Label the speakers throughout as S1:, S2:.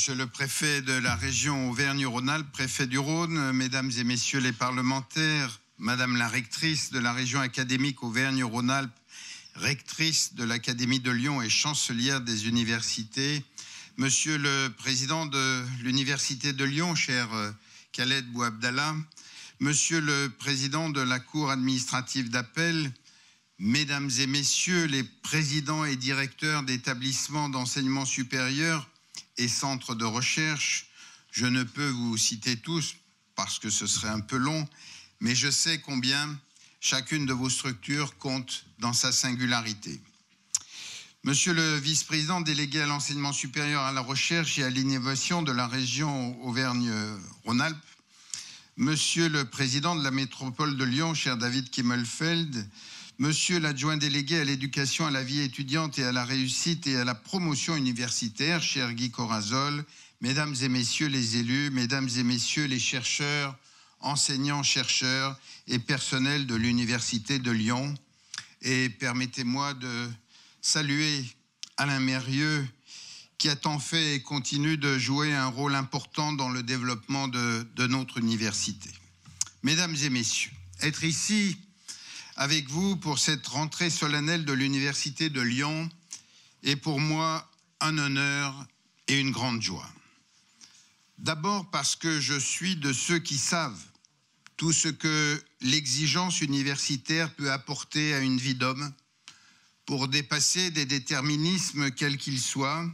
S1: Monsieur le préfet de la région Auvergne-Rhône-Alpes, préfet du Rhône, mesdames et messieurs les parlementaires, madame la rectrice de la région académique Auvergne-Rhône-Alpes, rectrice de l'Académie de Lyon et chancelière des universités, monsieur le président de l'Université de Lyon, cher Khaled Bouabdallah, monsieur le président de la Cour administrative d'appel, mesdames et messieurs les présidents et directeurs d'établissements d'enseignement supérieur et centres de recherche, je ne peux vous citer tous parce que ce serait un peu long, mais je sais combien chacune de vos structures compte dans sa singularité. Monsieur le vice-président délégué à l'enseignement supérieur, à la recherche et à l'innovation de la région Auvergne-Rhône-Alpes, monsieur le président de la métropole de Lyon, cher David Kimmelfeld, monsieur l'adjoint délégué à l'éducation, à la vie étudiante et à la réussite et à la promotion universitaire, cher Guy Corazol, mesdames et messieurs les élus, mesdames et messieurs les chercheurs, enseignants, chercheurs et personnels de l'Université de Lyon. Et permettez-moi de saluer Alain Mérieux, qui a tant fait et continue de jouer un rôle important dans le développement de notre université. Mesdames et messieurs, être ici avec vous pour cette rentrée solennelle de l'Université de Lyon est pour moi un honneur et une grande joie. D'abord parce que je suis de ceux qui savent tout ce que l'exigence universitaire peut apporter à une vie d'homme pour dépasser des déterminismes quels qu'ils soient,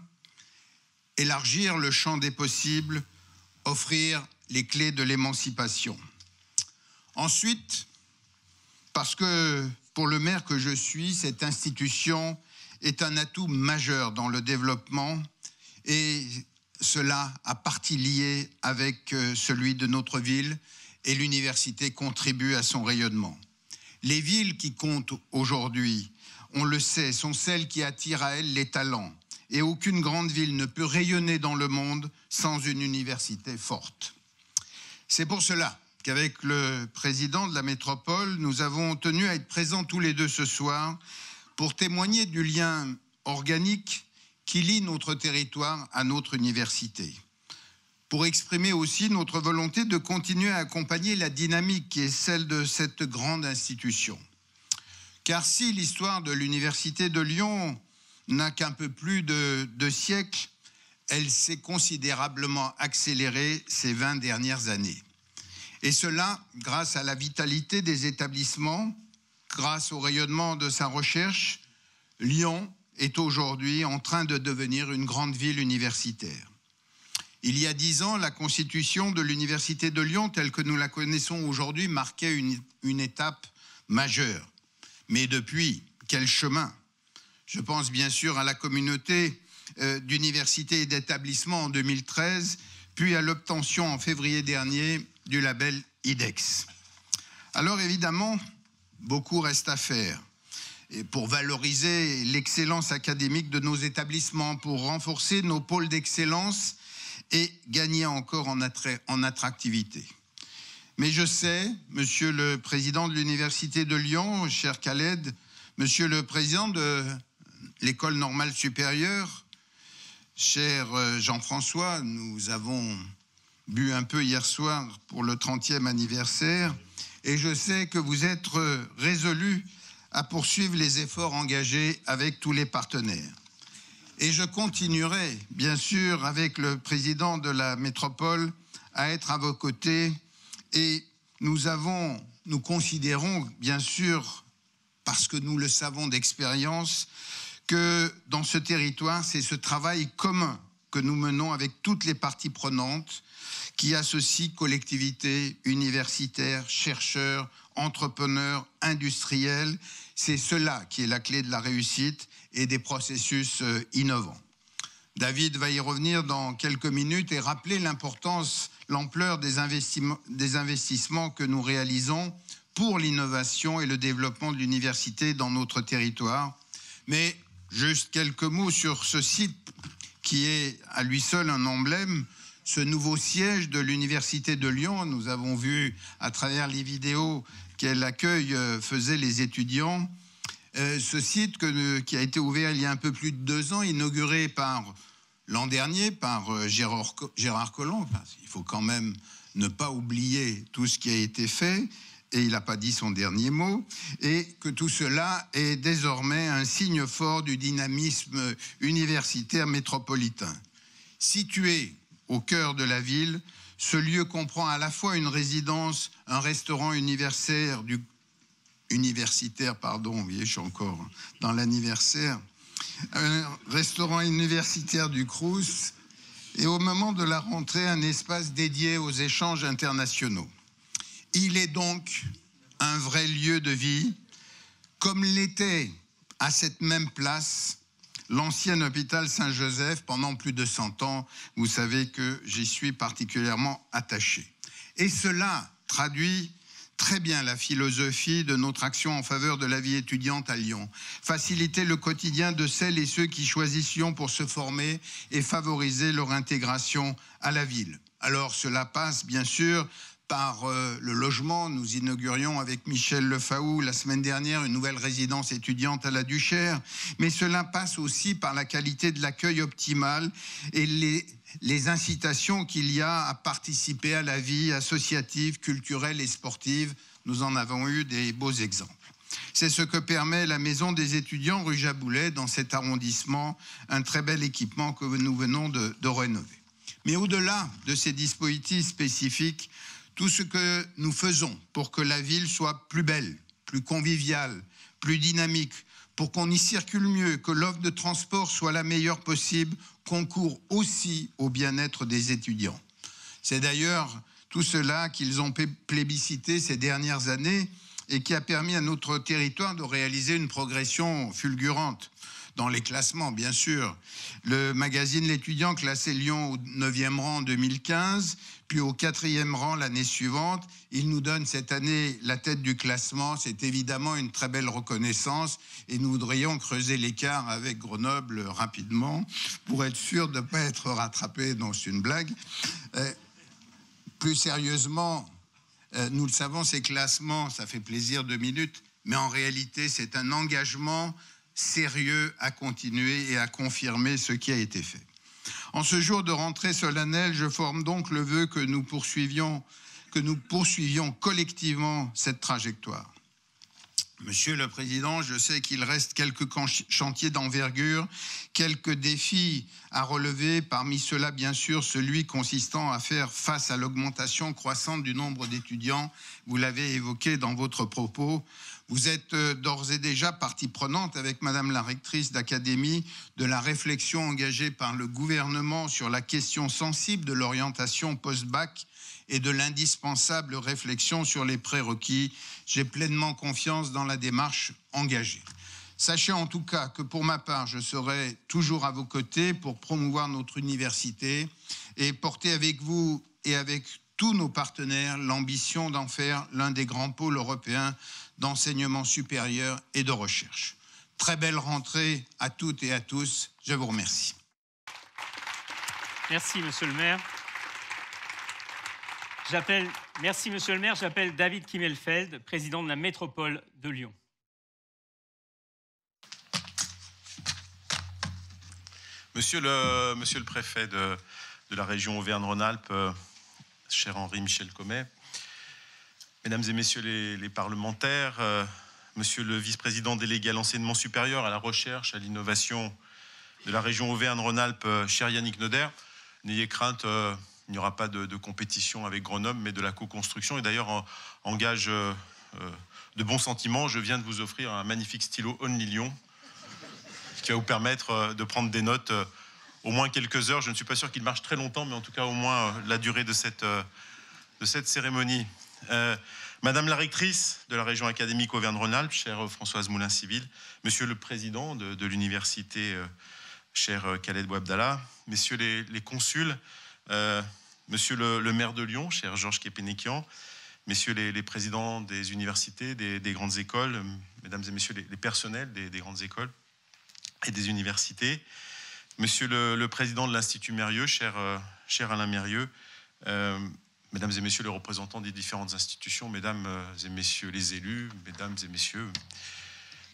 S1: élargir le champ des possibles, offrir les clés de l'émancipation. Ensuite, parce que pour le maire que je suis, cette institution est un atout majeur dans le développement et cela a partie liée avec celui de notre ville et l'université contribue à son rayonnement. Les villes qui comptent aujourd'hui, on le sait, sont celles qui attirent à elles les talents et aucune grande ville ne peut rayonner dans le monde sans une université forte. C'est pour cela qu'avec le président de la métropole, nous avons tenu à être présents tous les deux ce soir pour témoigner du lien organique qui lie notre territoire à notre université. Pour exprimer aussi notre volonté de continuer à accompagner la dynamique qui est celle de cette grande institution. Car si l'histoire de l'Université de Lyon n'a qu'un peu plus de siècles, elle s'est considérablement accélérée ces 20 dernières années. Et cela grâce à la vitalité des établissements, grâce au rayonnement de sa recherche. Lyon est aujourd'hui en train de devenir une grande ville universitaire. Il y a 10 ans, la constitution de l'Université de Lyon, telle que nous la connaissons aujourd'hui, marquait une étape majeure. Mais depuis, quel chemin? Je pense bien sûr à la communauté d'universités et d'établissements en 2013, puis à l'obtention en février dernier du label IDEX. Alors évidemment, beaucoup reste à faire et pour valoriser l'excellence académique de nos établissements, pour renforcer nos pôles d'excellence et gagner encore en attractivité. Mais je sais, monsieur le président de l'Université de Lyon, cher Khaled, monsieur le président de l'École normale supérieure, cher Jean-François, nous avons bu un peu hier soir pour le 30e anniversaire et je sais que vous êtes résolus à poursuivre les efforts engagés avec tous les partenaires. Et je continuerai, bien sûr, avec le président de la métropole à être à vos côtés et nous considérons, bien sûr, parce que nous le savons d'expérience, que dans ce territoire, c'est ce travail commun que nous menons avec toutes les parties prenantes qui associent collectivités, universitaires, chercheurs, entrepreneurs, industriels. C'est cela qui est la clé de la réussite et des processus innovants. David va y revenir dans quelques minutes et rappeler l'importance, l'ampleur des investissements que nous réalisons pour l'innovation et le développement de l'université dans notre territoire. Mais juste quelques mots sur ce site qui est à lui seul un emblème, ce nouveau siège de l'Université de Lyon. Nous avons vu à travers les vidéos quel accueil faisaient les étudiants. Ce site qui a été ouvert il y a un peu plus de 2 ans, inauguré par l'an dernier par Gérard Collomb. Il faut quand même ne pas oublier tout ce qui a été fait, et il n'a pas dit son dernier mot, et que tout cela est désormais un signe fort du dynamisme universitaire métropolitain. Situé au cœur de la ville, ce lieu comprend à la fois une résidence, un restaurant universitaire, vous voyez, je suis encore dans l'anniversaire, un restaurant universitaire du Crous, et au moment de la rentrée, un espace dédié aux échanges internationaux. Il est donc un vrai lieu de vie, comme l'était à cette même place l'ancien hôpital Saint-Joseph pendant plus de 100 ans. Vous savez que j'y suis particulièrement attaché. Et cela traduit très bien la philosophie de notre action en faveur de la vie étudiante à Lyon. Faciliter le quotidien de celles et ceux qui choisissent Lyon pour se former et favoriser leur intégration à la ville. Alors cela passe bien sûr par le logement. Nous inaugurions avec Michel Lefaou la semaine dernière une nouvelle résidence étudiante à la Duchère, mais cela passe aussi par la qualité de l'accueil optimal et les incitations qu'il y a à participer à la vie associative, culturelle et sportive. Nous en avons eu des beaux exemples. C'est ce que permet la Maison des étudiants rue Jaboulet dans cet arrondissement, un très bel équipement que nous venons de rénover. Mais au-delà de ces dispositifs spécifiques, tout ce que nous faisons pour que la ville soit plus belle, plus conviviale, plus dynamique, pour qu'on y circule mieux, que l'offre de transport soit la meilleure possible, concourt aussi au bien-être des étudiants. C'est d'ailleurs tout cela qu'ils ont plébiscité ces dernières années et qui a permis à notre territoire de réaliser une progression fulgurante. Dans les classements, bien sûr. Le magazine L'Étudiant classait Lyon au 9e rang en 2015, puis au 4e rang l'année suivante. Il nous donne cette année la tête du classement. C'est évidemment une très belle reconnaissance et nous voudrions creuser l'écart avec Grenoble rapidement pour être sûr de ne pas être rattrapé. Non, c'est une blague. Plus sérieusement, nous le savons, ces classements, ça fait plaisir 2 minutes, mais en réalité, c'est un engagement sérieux à continuer et à confirmer ce qui a été fait. En ce jour de rentrée solennelle, je forme donc le vœu que nous poursuivions collectivement cette trajectoire. Monsieur le Président, je sais qu'il reste quelques chantiers d'envergure, quelques défis à relever, parmi ceux-là, bien sûr, celui consistant à faire face à l'augmentation croissante du nombre d'étudiants. Vous l'avez évoqué dans votre propos. Vous êtes d'ores et déjà partie prenante avec Madame la rectrice d'académie de la réflexion engagée par le gouvernement sur la question sensible de l'orientation post-bac et de l'indispensable réflexion sur les prérequis. J'ai pleinement confiance dans la démarche engagée. Sachez en tout cas que pour ma part, je serai toujours à vos côtés pour promouvoir notre université et porter avec vous et avec tous nos partenaires l'ambition d'en faire l'un des grands pôles européens d'enseignement supérieur et de recherche. Très belle rentrée à toutes et à tous. Je vous remercie.
S2: Merci, Monsieur le maire. Merci, Monsieur le maire. J'appelle David Kimmelfeld, président de la métropole de Lyon.
S3: Monsieur le préfet de la région Auvergne-Rhône-Alpes, cher Henri-Michel Comet, Mesdames et Messieurs les parlementaires, Monsieur le vice-président délégué à l'enseignement supérieur, à la recherche, à l'innovation de la région Auvergne-Rhône-Alpes, cher Yannick Noder, n'ayez crainte, il n'y aura pas de compétition avec Grenoble, mais de la co-construction. Et d'ailleurs, en gage de bons sentiments, je viens de vous offrir un magnifique stylo Only Lyon, qui va vous permettre de prendre des notes au moins quelques heures. Je ne suis pas sûr qu'il marche très longtemps, mais en tout cas au moins la durée de cette cérémonie. Madame la rectrice de la région académique Auvergne-Rhône-Alpes, chère Françoise Moulin-Civil, Monsieur le président de l'université, cher Khaled Bouabdallah, Messieurs les consuls, Monsieur le maire de Lyon, cher Georges Kepenekian, Messieurs les présidents des universités, des grandes écoles, Mesdames et Messieurs les personnels des grandes écoles et des universités, Monsieur le président de l'Institut Mérieux, cher Alain Mérieux, Mesdames et Messieurs les représentants des différentes institutions, Mesdames et Messieurs les élus, Mesdames et Messieurs.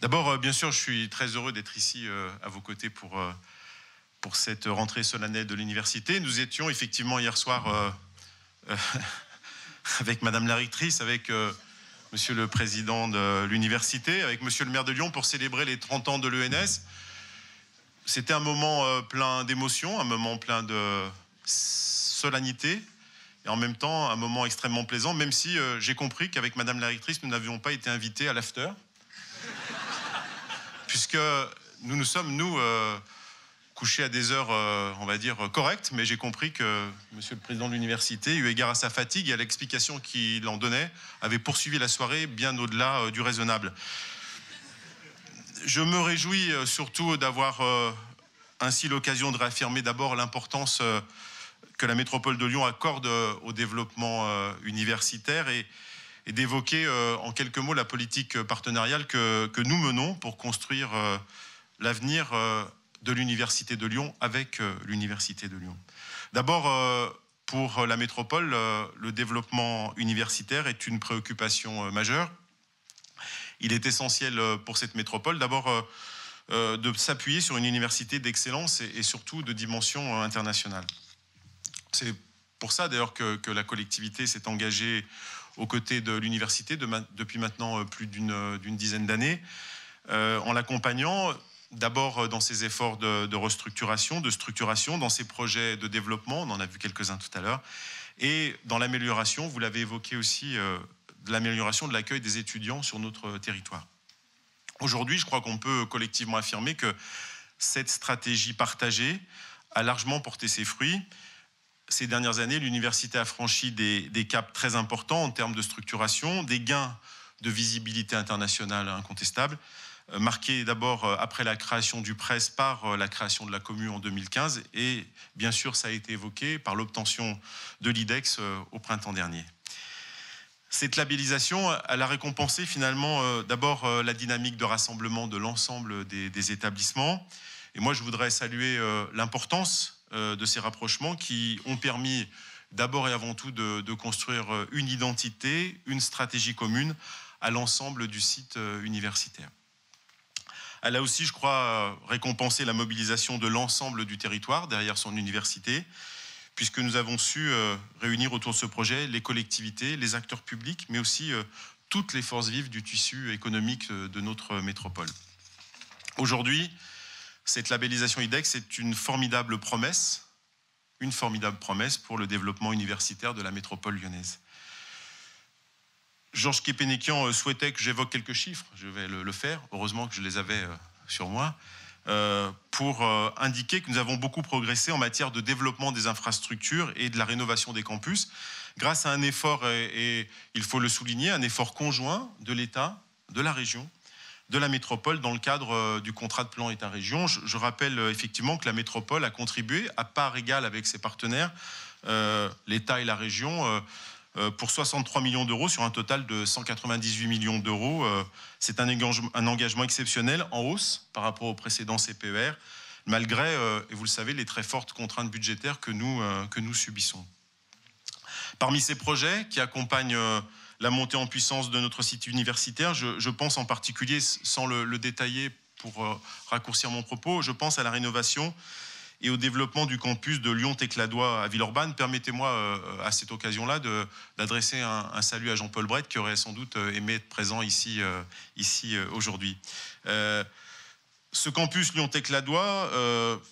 S3: D'abord, bien sûr, je suis très heureux d'être ici à vos côtés pour pour cette rentrée solennelle de l'université. Nous étions effectivement hier soir avec Madame la rectrice, avec Monsieur le Président de l'université, avec Monsieur le maire de Lyon pour célébrer les 30 ans de l'ENS. C'était un moment plein d'émotions, un moment plein de solennité et en même temps un moment extrêmement plaisant, même si j'ai compris qu'avec Madame la rectrice, nous n'avions pas été invités à l'after, puisque nous sommes, couchés à des heures, on va dire, correctes, mais j'ai compris que Monsieur le Président de l'université, eu égard à sa fatigue et à l'explication qu'il en donnait, avait poursuivi la soirée bien au-delà du raisonnable. Je me réjouis surtout d'avoir ainsi l'occasion de réaffirmer d'abord l'importance que la métropole de Lyon accorde au développement universitaire et d'évoquer en quelques mots la politique partenariale que nous menons pour construire l'avenir de l'Université de Lyon avec l'Université de Lyon. D'abord, pour la métropole, le développement universitaire est une préoccupation majeure. Il est essentiel pour cette métropole, d'abord, de s'appuyer sur une université d'excellence et surtout de dimension internationale. C'est pour ça, d'ailleurs, que la collectivité s'est engagée aux côtés de l'université depuis maintenant plus d'une dizaine d'années, en l'accompagnant d'abord dans ses efforts de restructuration, de structuration, dans ses projets de développement, on en a vu quelques-uns tout à l'heure, et dans l'amélioration, vous l'avez évoqué aussi, de l'amélioration de l'accueil des étudiants sur notre territoire. Aujourd'hui, je crois qu'on peut collectivement affirmer que cette stratégie partagée a largement porté ses fruits. Ces dernières années, l'université a franchi des caps très importants en termes de structuration, des gains de visibilité internationale incontestables, marqué d'abord après la création du PRES par la création de la Commu en 2015 et bien sûr ça a été évoqué par l'obtention de l'IDEX au printemps dernier. Cette labellisation, elle a récompensé finalement d'abord la dynamique de rassemblement de l'ensemble des établissements et moi je voudrais saluer l'importance de ces rapprochements qui ont permis d'abord et avant tout de construire une identité, une stratégie commune à l'ensemble du site universitaire. Elle a aussi, je crois, récompensé la mobilisation de l'ensemble du territoire derrière son université, puisque nous avons su réunir autour de ce projet les collectivités, les acteurs publics, mais aussi toutes les forces vives du tissu économique de notre métropole. Aujourd'hui, cette labellisation IDEX est une formidable promesse pour le développement universitaire de la métropole lyonnaise. Georges Képénékian souhaitait que j'évoque quelques chiffres, je vais le faire, heureusement que je les avais sur moi, pour indiquer que nous avons beaucoup progressé en matière de développement des infrastructures et de la rénovation des campus, grâce à un effort, et il faut le souligner, un effort conjoint de l'État, de la région, de la métropole dans le cadre du contrat de plan État-région. Je rappelle effectivement que la métropole a contribué à part égale avec ses partenaires, l'État et la région, pour 63 millions d'euros sur un total de 198 millions d'euros. C'est un engagement exceptionnel en hausse par rapport au précédent CPER, malgré, et vous le savez, les très fortes contraintes budgétaires que nous subissons. Parmi ces projets qui accompagnent la montée en puissance de notre site universitaire, je pense en particulier, sans le détailler pour raccourcir mon propos, je pense à la rénovation et au développement du campus de Lyon-Tecladois à Villeurbanne. Permettez-moi à cette occasion-là d'adresser un salut à Jean-Paul Brett qui aurait sans doute aimé être présent ici aujourd'hui. Ce campus Lyon-Tecladois,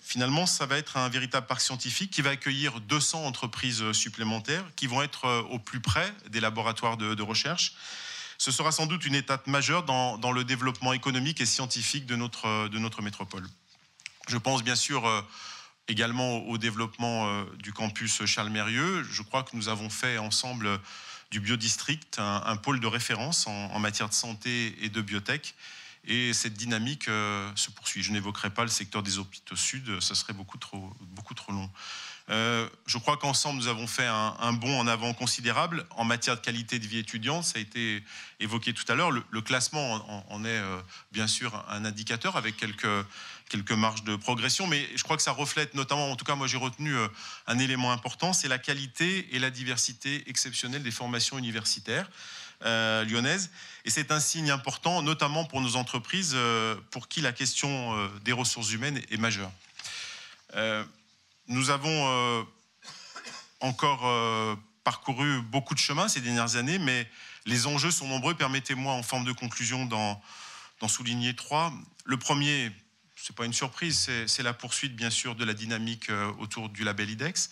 S3: finalement, ça va être un véritable parc scientifique qui va accueillir 200 entreprises supplémentaires qui vont être au plus près des laboratoires de recherche. Ce sera sans doute une étape majeure dans le développement économique et scientifique de notre métropole. Je pense bien sûr également au développement du campus Charles-Mérieux. Je crois que nous avons fait ensemble du biodistrict un pôle de référence en matière de santé et de biotech. Et cette dynamique se poursuit. Je n'évoquerai pas le secteur des hôpitaux sud, ce serait beaucoup trop long. Je crois qu'ensemble, nous avons fait un bond en avant considérable en matière de qualité de vie étudiante. Ça a été évoqué tout à l'heure. Le classement en est bien sûr un indicateur avec quelques marges de progression, mais je crois que ça reflète notamment, en tout cas moi j'ai retenu un élément important, c'est la qualité et la diversité exceptionnelle des formations universitaires lyonnaises. Et c'est un signe important, notamment pour nos entreprises, pour qui la question des ressources humaines est majeure. Nous avons encore parcouru beaucoup de chemin ces dernières années, mais les enjeux sont nombreux. Permettez-moi, en forme de conclusion, d'en souligner 3. Le premier, ce n'est pas une surprise, c'est la poursuite, bien sûr, de la dynamique autour du label IDEX.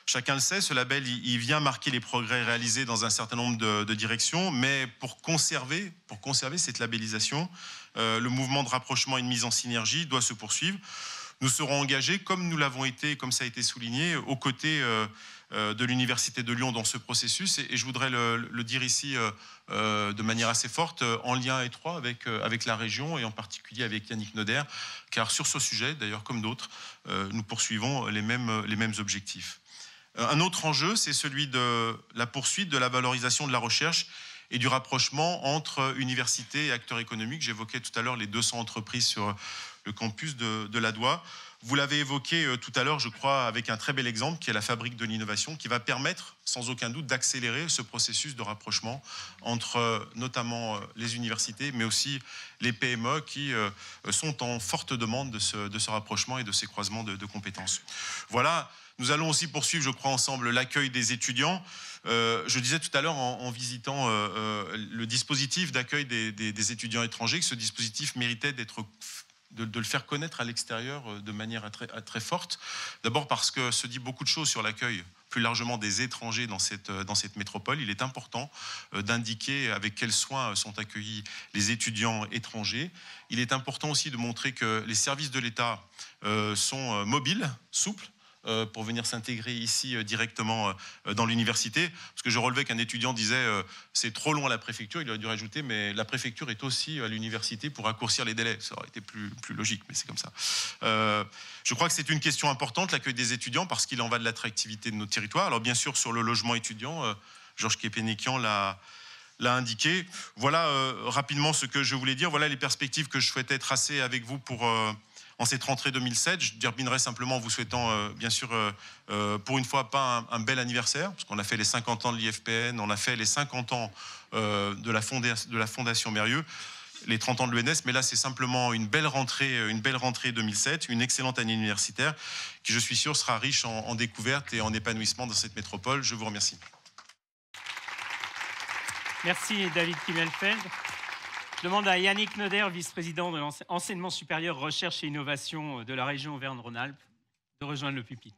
S3: Chacun le sait, ce label, il vient marquer les progrès réalisés dans un certain nombre de directions, mais pour conserver cette labellisation, le mouvement de rapprochement et de mise en synergie doit se poursuivre. Nous serons engagés, comme nous l'avons été, comme ça a été souligné, aux côtés de l'Université de Lyon dans ce processus. Et je voudrais le dire ici de manière assez forte, en lien étroit avec la région et en particulier avec Yannick Noder, car sur ce sujet, d'ailleurs comme d'autres, nous poursuivons les mêmes objectifs. Un autre enjeu, c'est celui de la poursuite de la valorisation de la recherche et du rapprochement entre universités et acteurs économiques. J'évoquais tout à l'heure les 200 entreprises sur le campus de l'Adoua. Vous l'avez évoqué tout à l'heure, je crois, avec un très bel exemple qui est la fabrique de l'innovation, qui va permettre, sans aucun doute, d'accélérer ce processus de rapprochement entre notamment les universités, mais aussi les PME qui sont en forte demande de ce rapprochement et de ces croisements de compétences. Voilà. Nous allons aussi poursuivre, je crois, ensemble l'accueil des étudiants. Je disais tout à l'heure en visitant le dispositif d'accueil des étudiants étrangers que ce dispositif méritait de le faire connaître à l'extérieur de manière très forte. D'abord parce que se dit beaucoup de choses sur l'accueil plus largement des étrangers dans cette métropole. Il est important d'indiquer avec quels soins sont accueillis les étudiants étrangers. Il est important aussi de montrer que les services de l'État sont mobiles, souples, pour venir s'intégrer ici directement dans l'université. Parce que je relevais qu'un étudiant disait c'est trop long à la préfecture, il aurait dû rajouter mais la préfecture est aussi à l'université pour raccourcir les délais. Ça aurait été plus logique, mais c'est comme ça. Je crois que c'est une question importante, l'accueil des étudiants, parce qu'il en va de l'attractivité de nos territoires. Alors bien sûr, sur le logement étudiant, Georges Képénékian l'a indiqué. Voilà rapidement ce que je voulais dire. Voilà les perspectives que je souhaitais tracer avec vous pour... en cette rentrée 2007, je terminerai simplement en vous souhaitant, bien sûr, pour une fois, pas un bel anniversaire, parce qu'on a fait les 50 ans de l'IFPN, on a fait les 50 ans de la Fondation Mérieux, les 30 ans de l'ENS, mais là, c'est simplement une belle rentrée 2007, une excellente année universitaire, qui, je suis sûr, sera riche en découvertes et en épanouissement dans cette métropole. Je vous remercie.
S2: Merci, David Kimmelfeld. Je demande à Yannick Noder, vice-président de l'enseignement supérieur, recherche et innovation de la région Auvergne-Rhône-Alpes, de rejoindre le pupitre.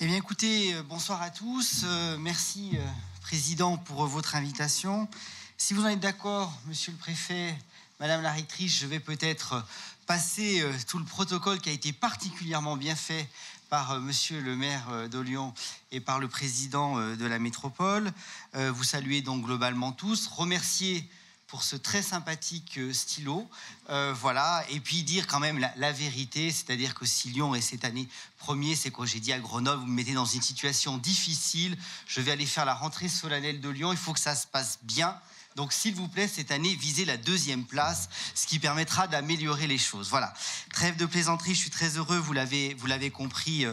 S4: Eh bien, écoutez, bonsoir à tous. Merci, Président, pour votre invitation. Si vous en êtes d'accord, Monsieur le Préfet, Madame la Rectrice, je vais peut-être passer tout le protocole qui a été particulièrement bien fait par Monsieur le maire de Lyon et par le président de la métropole. Vous saluez donc globalement tous. Remercier pour ce très sympathique stylo, voilà, et puis dire quand même la vérité, c'est-à-dire que si Lyon est cette année premier, c'est quoi j'ai dit à Grenoble, vous me mettez dans une situation difficile, je vais aller faire la rentrée solennelle de Lyon, il faut que ça se passe bien. Donc, s'il vous plaît, cette année, visez la 2e place, ce qui permettra d'améliorer les choses. Voilà. Trêve de plaisanterie, je suis très heureux, vous l'avez compris,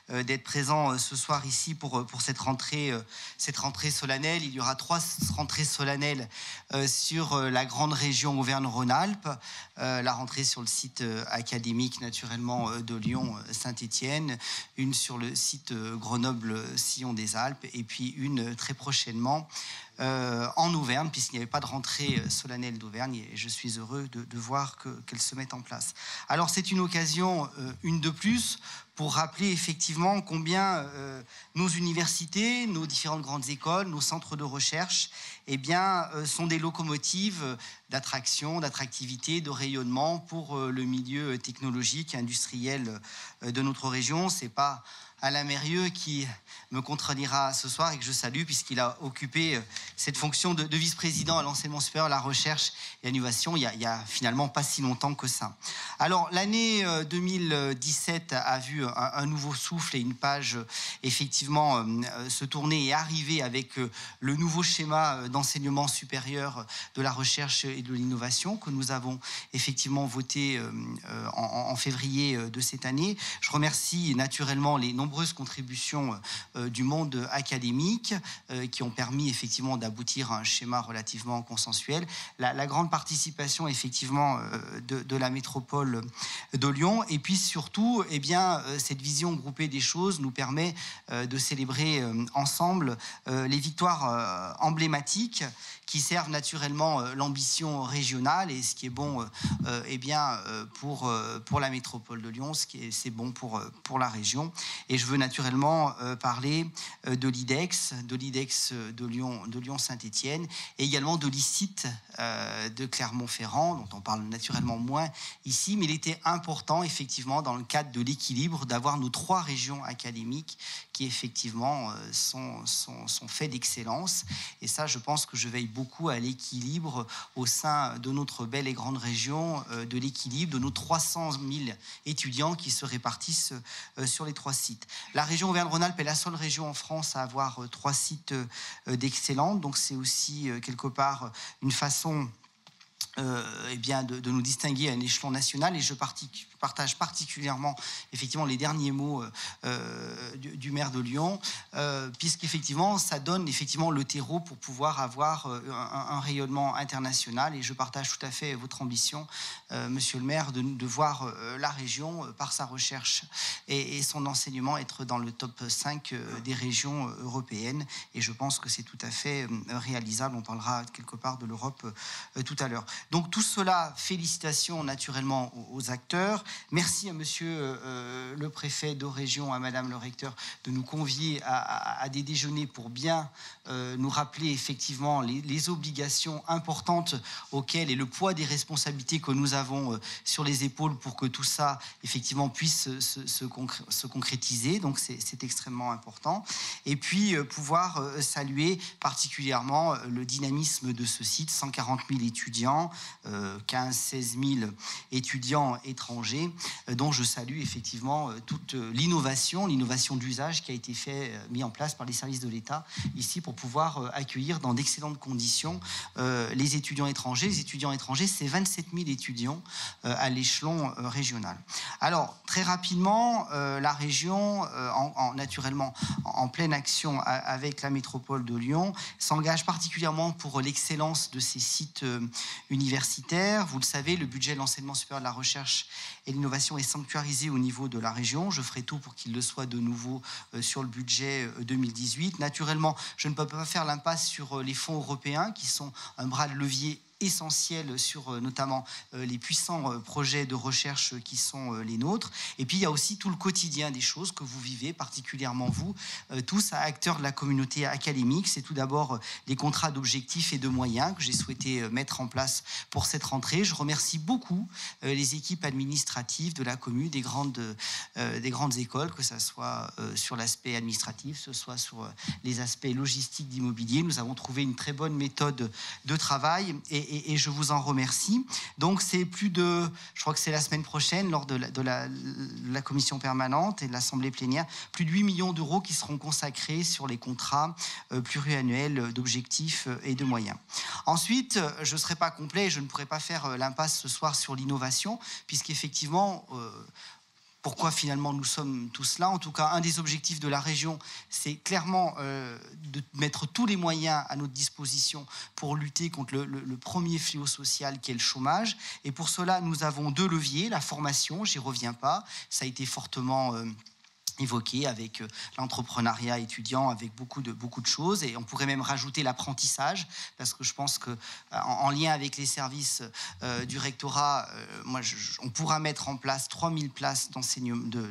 S4: d'être présent ce soir ici pour cette rentrée solennelle. Il y aura 3 rentrées solennelles sur la grande région Auvergne-Rhône-Alpes. La rentrée sur le site académique, naturellement, de Lyon, Saint-Étienne. Une sur le site Grenoble-Sillon-des-Alpes. Et puis une très prochainement en Auvergne, puisqu'il n'y avait pas de rentrée solennelle d'Auvergne, et je suis heureux de voir qu'elle se mette en place. Alors c'est une occasion, une de plus, pour rappeler effectivement combien nos universités, nos différentes grandes écoles, nos centres de recherche, eh bien, sont des locomotives d'attraction, d'attractivité, de rayonnement pour le milieu technologique, industriel de notre région. C'est pas Alain Mérieux qui me contredira ce soir et que je salue puisqu'il a occupé cette fonction de vice-président à l'enseignement supérieur, à la recherche et à l'innovation il y a finalement pas si longtemps que ça. Alors l'année 2017 a vu un nouveau souffle et une page effectivement se tourner et arriver avec le nouveau schéma d'enseignement supérieur de la recherche et de l'innovation que nous avons effectivement voté en février de cette année. Je remercie naturellement les nombreux nombreuses contributions du monde académique qui ont permis effectivement d'aboutir à un schéma relativement consensuel. La grande participation effectivement de la métropole de Lyon, et puis surtout cette vision groupée des choses nous permet de célébrer ensemble les victoires emblématiques qui servent naturellement l'ambition régionale, et ce qui est bon pour la métropole de Lyon, c'est bon pour la région. Et je veux naturellement parler de l'IDEX de Lyon-Saint-Étienne, et également de l'ICIT de Clermont-Ferrand, dont on parle naturellement moins ici, mais il était important effectivement dans le cadre de l'équilibre d'avoir nos 3 régions académiques qui effectivement sont faits d'excellence. Et ça, je pense que je veille beaucoup à l'équilibre au sein de notre belle et grande région, de l'équilibre de nos 300 000 étudiants qui se répartissent sur les 3 sites. La région Auvergne-Rhône-Alpes est la seule région en France à avoir 3 sites d'excellence, donc c'est aussi quelque part une façon de nous distinguer à un échelon national, et je partage particulièrement effectivement les derniers mots du maire de Lyon, puisqu'effectivement ça donne effectivement le terreau pour pouvoir avoir un rayonnement international, et je partage tout à fait votre ambition, monsieur le maire, de voir la région par sa recherche et son enseignement être dans le top 5 des régions européennes, et je pense que c'est tout à fait réalisable. On parlera quelque part de l'Europe tout à l'heure. Donc tout cela, félicitations naturellement aux acteurs. Merci à monsieur le préfet de région, à madame le recteur, de nous convier à des déjeuners pour bien nous rappeler effectivement les obligations importantes auxquelles, et le poids des responsabilités que nous avons sur les épaules pour que tout ça effectivement puisse se concrétiser. Donc c'est extrêmement important. Et puis pouvoir saluer particulièrement le dynamisme de ce site, 140 000 étudiants, 15-16 000 étudiants étrangers, dont je salue effectivement toute l'innovation d'usage qui a été mis en place par les services de l'État ici pour pouvoir accueillir dans d'excellentes conditions les étudiants étrangers. Les étudiants étrangers, c'est 27 000 étudiants à l'échelon régional. Alors, très rapidement, la région, naturellement en pleine action avec la métropole de Lyon, s'engage particulièrement pour l'excellence de ces sites universitaires. Vous le savez, le budget de l'enseignement supérieur de la recherche et l'innovation est sanctuarisé au niveau de la région. Je ferai tout pour qu'il le soit de nouveau sur le budget 2018. Naturellement, je ne peux pas faire l'impasse sur les fonds européens qui sont un bras de levier essentiel sur notamment les puissants projets de recherche qui sont les nôtres. Et puis il y a aussi tout le quotidien des choses que vous vivez, particulièrement vous, tous acteurs de la communauté académique. C'est tout d'abord les contrats d'objectifs et de moyens que j'ai souhaité mettre en place pour cette rentrée. Je remercie beaucoup les équipes administratives de la commune, des grandes écoles, que ce soit sur l'aspect administratif, que ce soit sur les aspects logistiques d'immobilier. Nous avons trouvé une très bonne méthode de travail, et je vous en remercie. Donc c'est je crois que c'est la semaine prochaine, lors de la commission permanente et de l'assemblée plénière, plus de 8 millions d'euros qui seront consacrés sur les contrats pluriannuels d'objectifs et de moyens. Ensuite, je ne serai pas complet, je ne pourrai pas faire l'impasse ce soir sur l'innovation, puisqu'effectivement, pourquoi finalement nous sommes tous là. En tout cas, un des objectifs de la région, c'est clairement de mettre tous les moyens à notre disposition pour lutter contre le premier fléau social qui est le chômage. Et pour cela, nous avons 2 leviers. La formation, j'y reviens pas, ça a été fortement évoqué avec l'entrepreneuriat étudiant, avec beaucoup de choses, et on pourrait même rajouter l'apprentissage, parce que je pense que en lien avec les services du rectorat, on pourra mettre en place 3000 places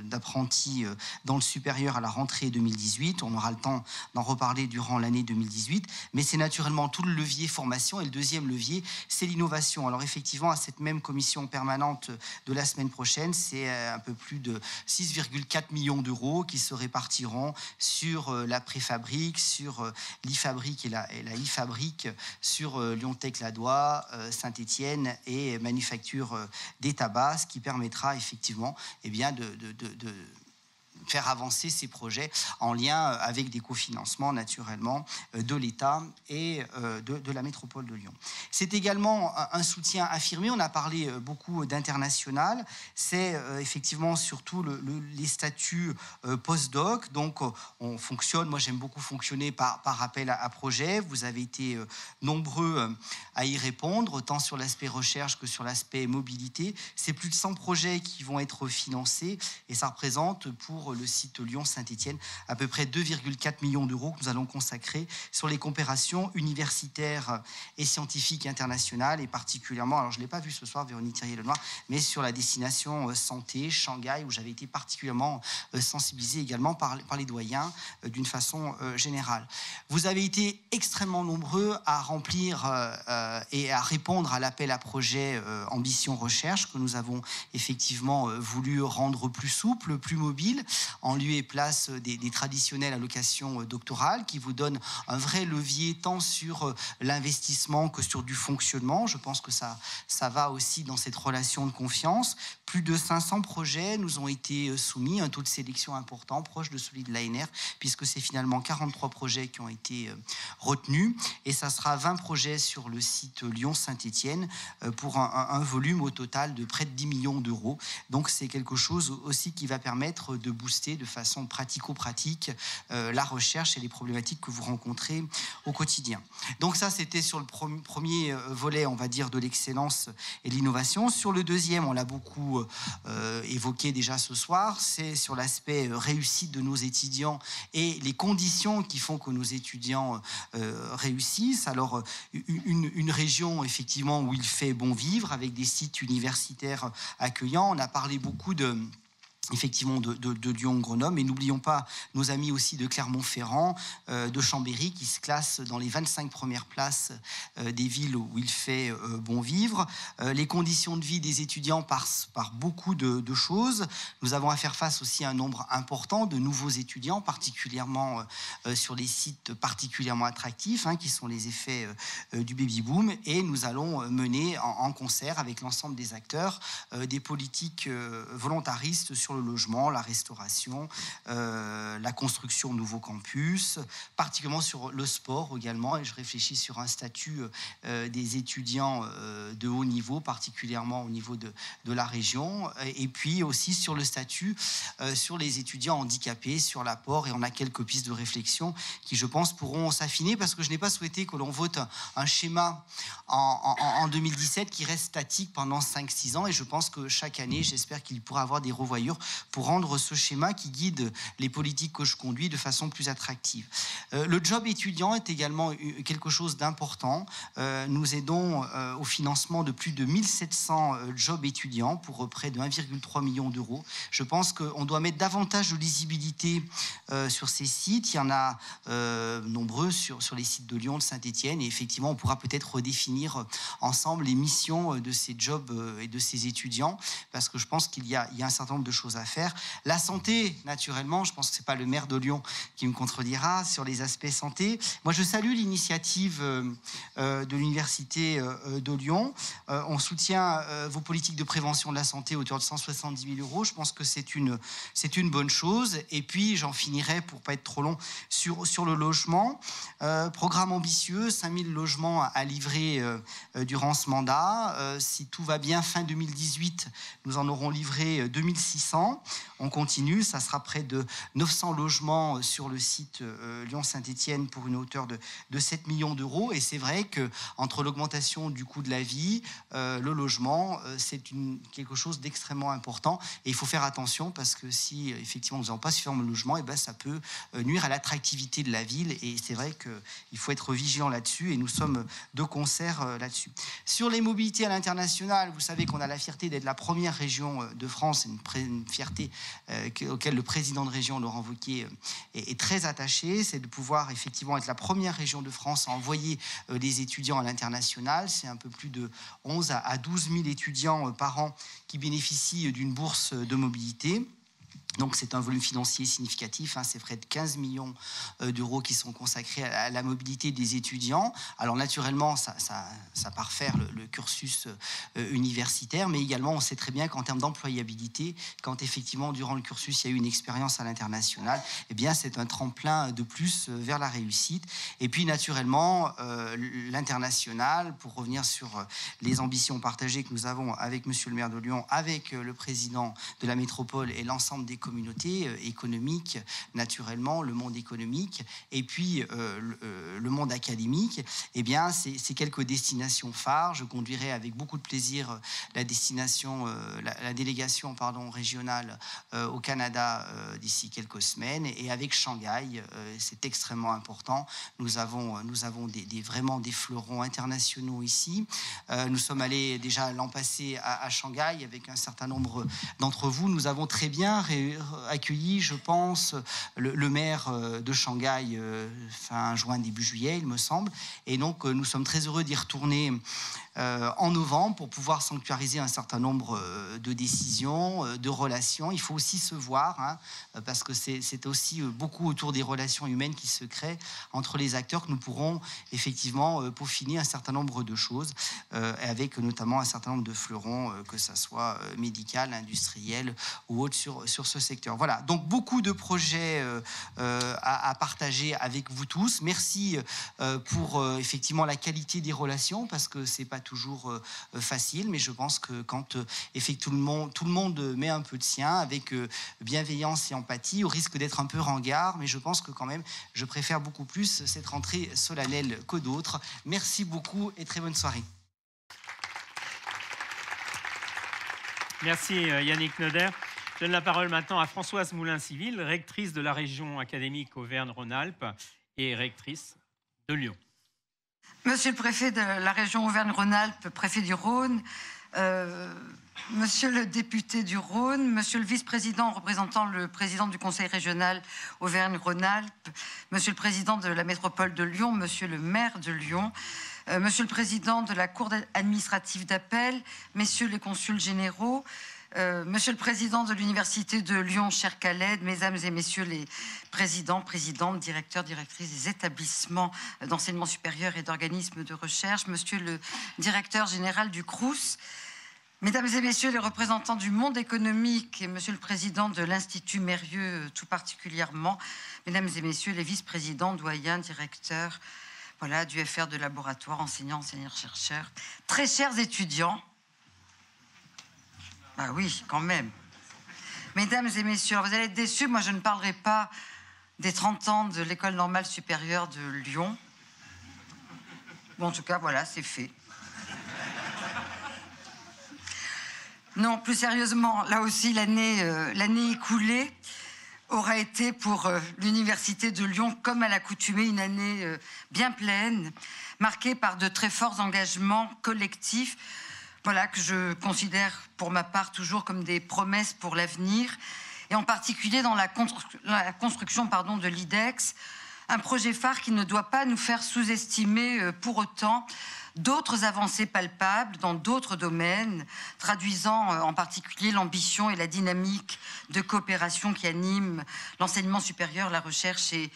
S4: d'apprentis dans le supérieur à la rentrée 2018. On aura le temps d'en reparler durant l'année 2018, mais c'est naturellement tout le levier formation. Et le deuxième levier, c'est l'innovation. Alors effectivement, à cette même commission permanente de la semaine prochaine, c'est un peu plus de 6,4 millions d'euros qui se répartiront sur la préfabrique, sur l'IFabrique et la IFabrique, sur Lyon-Tech-Ladois, Saint-Étienne et Manufacture des tabacs, ce qui permettra effectivement de faire avancer ces projets en lien avec des cofinancements naturellement de l'État et de la métropole de Lyon. C'est également un soutien affirmé, on a parlé beaucoup d'international, c'est effectivement surtout les statuts post-doc, donc on fonctionne, moi j'aime beaucoup fonctionner par appel à projet, vous avez été nombreux à y répondre, tant sur l'aspect recherche que sur l'aspect mobilité, c'est plus de 100 projets qui vont être financés et ça représente pour le site Lyon-Saint-Étienne à peu près 2,4 millions d'euros que nous allons consacrer sur les coopérations universitaires et scientifiques internationales et particulièrement, alors je ne l'ai pas vu ce soir, Véronique Thirier-Lenoir, mais sur la destination santé, Shanghai, où j'avais été particulièrement sensibilisé également par les doyens d'une façon générale. Vous avez été extrêmement nombreux à remplir et à répondre à l'appel à projet Ambition Recherche que nous avons effectivement voulu rendre plus souple, plus mobile, en lieu et place des traditionnelles allocations doctorales qui vous donnent un vrai levier tant sur l'investissement que sur du fonctionnement. Je pense que ça va aussi dans cette relation de confiance. Plus de 500 projets nous ont été soumis, un taux de sélection important, proche de celui de l'ANR, puisque c'est finalement 43 projets qui ont été retenus. Et ça sera 20 projets sur le site Lyon-Saint-Étienne pour un volume au total de près de 10 millions d'euros. Donc c'est quelque chose aussi qui va permettre de booster de façon pratico-pratique la recherche et les problématiques que vous rencontrez au quotidien. Donc ça, c'était sur le premier volet, on va dire, de l'excellence et de l'innovation. Sur le deuxième, on l'a beaucoup évoqué déjà ce soir, c'est sur l'aspect réussite de nos étudiants et les conditions qui font que nos étudiants réussissent. Alors, une région, effectivement, où il fait bon vivre, avec des sites universitaires accueillants. On a parlé beaucoup effectivement de Lyon-Grenoble, mais n'oublions pas nos amis aussi de Clermont-Ferrand, de Chambéry, qui se classent dans les 25 premières places des villes où il fait bon vivre. Les conditions de vie des étudiants passent par beaucoup de choses. Nous avons à faire face aussi à un nombre important de nouveaux étudiants, particulièrement sur les sites particulièrement attractifs, qui sont les effets du baby-boom, et nous allons mener en concert avec l'ensemble des acteurs des politiques volontaristes sur le logement, la restauration, la construction de nouveaux campus, particulièrement sur le sport également, et je réfléchis sur un statut des étudiants de haut niveau, particulièrement au niveau de la région, et puis aussi sur le statut sur les étudiants handicapés, sur l'apport, et on a quelques pistes de réflexion qui, je pense, pourront s'affiner, parce que je n'ai pas souhaité que l'on vote un schéma en 2017 qui reste statique pendant 5-6 ans, et je pense que chaque année, j'espère qu'il pourra avoir des revoyures pour rendre ce schéma qui guide les politiques que je conduis de façon plus attractive. Le job étudiant est également quelque chose d'important. Nous aidons au financement de plus de 1700 jobs étudiants pour près de 1,3 million d'euros. Je pense qu'on doit mettre davantage de lisibilité sur ces sites. Il y en a nombreux sur les sites de Lyon, de Saint-Étienne, et effectivement, on pourra peut-être redéfinir ensemble les missions de ces jobs et de ces étudiants, parce que je pense qu'il y a un certain nombre de choses à faire. La santé, naturellement, je pense que ce n'est pas le maire de Lyon qui me contredira sur les aspects santé. Moi, je salue l'initiative de l'Université de Lyon. On soutient vos politiques de prévention de la santé à hauteur de 170 000 euros. Je pense que c'est une bonne chose. Et puis, j'en finirai, pour ne pas être trop long, sur le logement. Programme ambitieux, 5000 logements à livrer durant ce mandat. Si tout va bien, fin 2018, nous en aurons livré 2600. On continue, ça sera près de 900 logements sur le site Lyon-Saint-Étienne pour une hauteur de 7 millions d'euros. Et c'est vrai qu'entre l'augmentation du coût de la vie, le logement, c'est quelque chose d'extrêmement important. Et il faut faire attention, parce que si effectivement nous n'avons pas suffisamment de logements, ça peut nuire à l'attractivité de la ville. Et c'est vrai qu'il faut être vigilant là-dessus, et nous sommes de concert là-dessus. Sur les mobilités à l'international, vous savez qu'on a la fierté d'être la première région de France, une fierté auquel le président de région, Laurent Wauquiez, est très attaché. C'est de pouvoir effectivement être la première région de France à envoyer des étudiants à l'international. C'est un peu plus de 11 à 12 000 étudiants par an qui bénéficient d'une bourse de mobilité. Donc c'est un volume financier significatif, hein, c'est près de 15 millions d'euros qui sont consacrés à la mobilité des étudiants. Alors naturellement, ça parfaire le cursus universitaire, mais également on sait très bien qu'en termes d'employabilité, quand effectivement durant le cursus il y a eu une expérience à l'international, eh bien c'est un tremplin de plus vers la réussite. Et puis naturellement, l'international, pour revenir sur les ambitions partagées que nous avons avec Monsieur le maire de Lyon, avec le président de la métropole et l'ensemble des communautés économiques, naturellement, le monde économique, et puis le monde académique, eh bien, c'est quelques destinations phares. Je conduirai avec beaucoup de plaisir la délégation régionale au Canada d'ici quelques semaines, et avec Shanghai, c'est extrêmement important. Nous avons vraiment des fleurons internationaux ici. Nous sommes allés déjà l'an passé à Shanghai avec un certain nombre d'entre vous. Nous avons très bien accueilli, je pense, le maire de Shanghai fin juin, début juillet, il me semble. Et donc, nous sommes très heureux d'y retourner en novembre pour pouvoir sanctuariser un certain nombre de décisions, de relations. Il faut aussi se voir, hein, parce que c'est aussi beaucoup autour des relations humaines qui se créent entre les acteurs que nous pourrons effectivement peaufiner un certain nombre de choses, avec notamment un certain nombre de fleurons, que ça soit médical, industriel ou autre sur ce secteur. Voilà, donc beaucoup de projets à partager avec vous tous. Merci pour effectivement la qualité des relations, parce que c'est pas toujours facile, mais je pense que quand effectivement tout le monde met un peu de sien avec bienveillance et empathie, au risque d'être un peu ringard, mais je pense que quand même je préfère beaucoup plus cette rentrée solennelle que d'autres. Merci beaucoup et très bonne soirée.
S2: Merci Yannick Noder. Je donne la parole maintenant à Françoise Moulin-Civil, rectrice de la région académique Auvergne-Rhône-Alpes et rectrice de Lyon.
S5: Monsieur le préfet de la région Auvergne-Rhône-Alpes, préfet du Rhône, monsieur le député du Rhône, monsieur le vice-président représentant le président du conseil régional Auvergne-Rhône-Alpes, monsieur le président de la métropole de Lyon, monsieur le maire de Lyon, monsieur le président de la cour administrative d'appel, messieurs les consuls généraux, monsieur le président de l'université de Lyon, cher Khaled, mesdames et messieurs les présidents, présidentes, directeurs, directrices des établissements d'enseignement supérieur et d'organismes de recherche, monsieur le directeur général du Crous, mesdames et messieurs les représentants du monde économique et monsieur le président de l'Institut Mérieux tout particulièrement, mesdames et messieurs les vice-présidents, doyens, directeurs, voilà, du FR de laboratoire, enseignants, enseignants-chercheurs, très chers étudiants. Ah oui, quand même. Mesdames et messieurs, vous allez être déçus, moi je ne parlerai pas des 30 ans de l'École normale supérieure de Lyon. Bon, en tout cas, voilà, c'est fait. Non, plus sérieusement, là aussi, l'année écoulée aura été pour l'Université de Lyon, comme à l'accoutumée, une année bien pleine, marquée par de très forts engagements collectifs, voilà, que je considère pour ma part toujours comme des promesses pour l'avenir, et en particulier dans la construction de l'IDEX, un projet phare qui ne doit pas nous faire sous-estimer pour autant d'autres avancées palpables dans d'autres domaines, traduisant en particulier l'ambition et la dynamique de coopération qui animent l'enseignement supérieur, la recherche et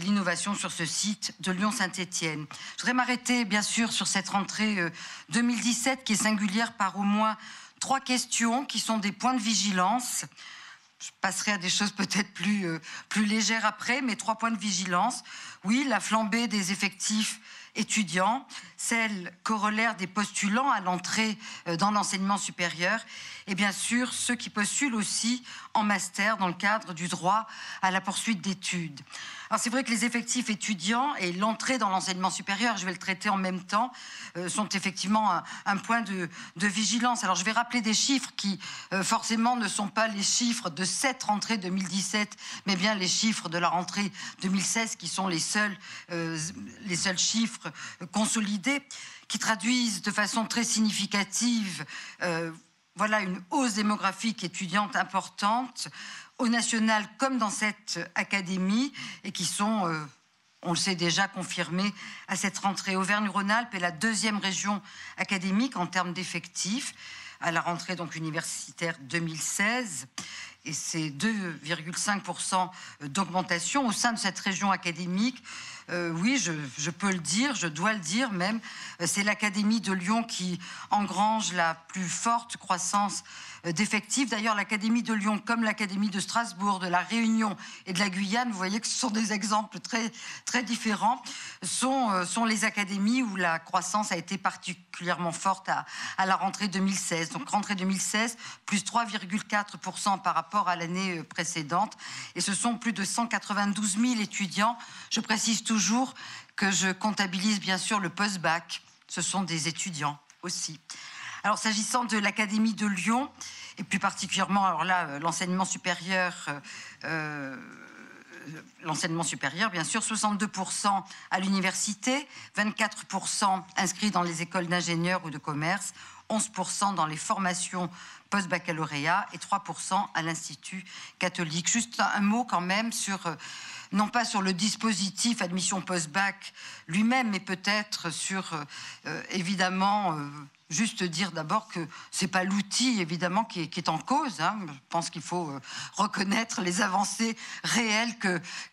S5: l'innovation sur ce site de Lyon-Saint-Étienne. Je voudrais m'arrêter, bien sûr, sur cette rentrée 2017 qui est singulière par au moins 3 questions qui sont des points de vigilance. Je passerai à des choses peut-être plus légères après, mais 3 points de vigilance. Oui, la flambée des effectifs étudiants, celle corollaire des postulants à l'entrée dans l'enseignement supérieur, et bien sûr ceux qui postulent aussi en master dans le cadre du droit à la poursuite d'études. Alors c'est vrai que les effectifs étudiants et l'entrée dans l'enseignement supérieur, je vais le traiter en même temps, sont effectivement un point de vigilance. Alors je vais rappeler des chiffres qui forcément ne sont pas les chiffres de cette rentrée 2017, mais bien les chiffres de la rentrée 2016 qui sont les seuls chiffres consolidés, qui traduisent de façon très significative voilà, une hausse démographique étudiante importante, au national comme dans cette académie, et qui sont, on le sait déjà, confirmées à cette rentrée. Auvergne-Rhône-Alpes est la 2e région académique en termes d'effectifs, à la rentrée donc universitaire 2016. et c'est 2,5% d'augmentation au sein de cette région académique. Oui, je peux le dire, je dois le dire même, c'est l'Académie de Lyon qui engrange la plus forte croissance d'effectifs. D'ailleurs, l'Académie de Lyon, comme l'Académie de Strasbourg, de la Réunion et de la Guyane, vous voyez que ce sont des exemples très, très différents, sont les académies où la croissance a été particulièrement forte à la rentrée 2016. Donc, rentrée 2016, plus 3,4% par rapport à l'année précédente. Et ce sont plus de 192 000 étudiants. Je précise toujours que je comptabilise bien sûr le post-bac. Ce sont des étudiants aussi. Alors, s'agissant de l'Académie de Lyon, et plus particulièrement, alors là, l'enseignement supérieur, bien sûr, 62% à l'université, 24% inscrits dans les écoles d'ingénieurs ou de commerce, 11% dans les formations post-baccalauréat et 3% à l'Institut catholique. Juste un mot quand même sur... non pas sur le dispositif admission post-bac lui-même, mais peut-être sur, évidemment, juste dire d'abord que ce n'est pas l'outil, évidemment, qui est en cause. Hein. Je pense qu'il faut reconnaître les avancées réelles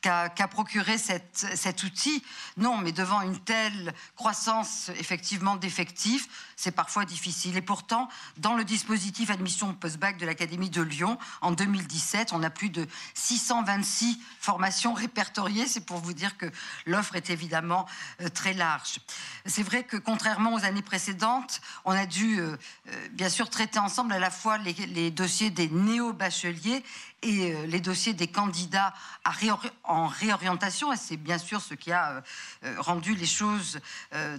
S5: qu'a procuré cet outil. Non, mais devant une telle croissance, effectivement, d'effectifs, c'est parfois difficile. Et pourtant, dans le dispositif admission post-bac de l'Académie de Lyon, en 2017, on a plus de 626 formations répertoriées. C'est pour vous dire que l'offre est évidemment très large. C'est vrai que, contrairement aux années précédentes, on a dû, bien sûr, traiter ensemble à la fois les dossiers des néo-bacheliers et les dossiers des candidats en réorientation. Et c'est bien sûr ce qui a rendu les choses